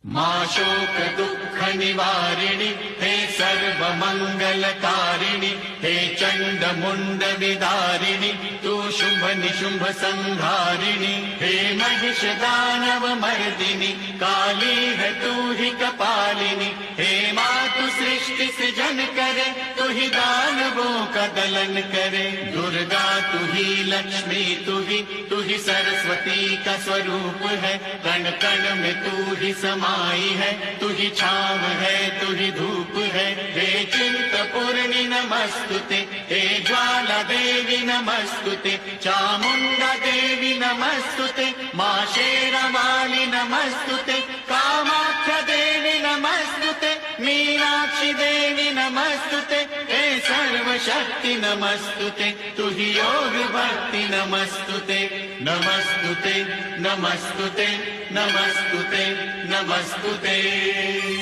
मां शोक दुःख निवारिणि हे सर्व मंगलकारिणि हे चंड मुंड विदारिणि तू शुभ निशुंभ संहारिणि हे महिष दानव मर्दिनि काली है तू ही कपालिनी हे मातु सृष्टि सृजन करे तू ही दानवों का दलन करे दुर्गा तू ही लक्ष्मी तू ही सरस्वती का स्वरूप है कण कण में तू ही समाई है तू ही छाव है तू ही धूप है हे चिंतपूर्णि नमस्तुते हे ज्वाला देवी नमस्तुते चामुंडा देवी नमस्तुते मां शेरावाली नमस्तुते कामाख्या देवी नमस्तुते मीनाक्षी देवी नमस्तुते हे सर्वशक्ति नमस्तुते तू ही योग भक्ति नमस्तुते नमस्तुते नमस्तुते नमस्तुते नमस्तुते